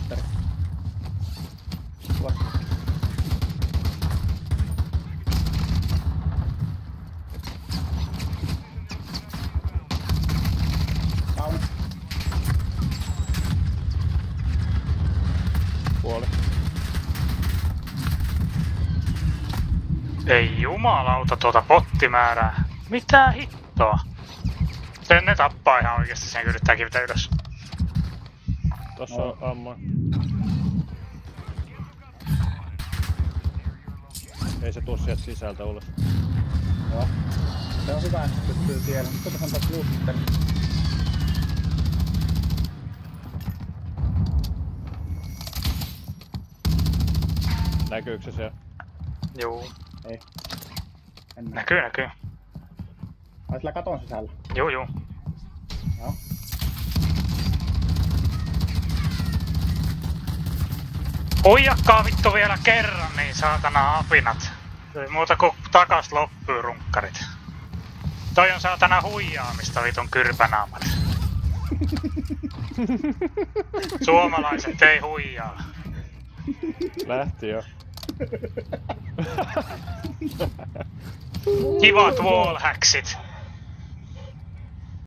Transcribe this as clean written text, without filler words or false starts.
Luutteri. Down. Puoli. Ei jumalauta tuota pottimäärää. Mitä hittoa? Sen ne tappaa ihan oikeesti sen, kun yrittää kivetä ylös. Tossa on ammo. Ei se tuu sieltä sisältä ulos. Joo. Se on hyvä, että pystyy siellä. Nyt tässä on taas Luutteri. Näkyykö se siellä? Juu. Ei. En näe. Näkyy, näkyy. Ai sillä katon sisällä. Juu, juu. Joo. Huijakkaa vittu vielä kerran, niin saatana apinat. Ei muuta kuin takas loppuu runkkarit. Toi on saatana huijaamista vitun kyrpänaamat. Suomalaiset ei huijaa. Lähti jo. Kivat wallhacksit.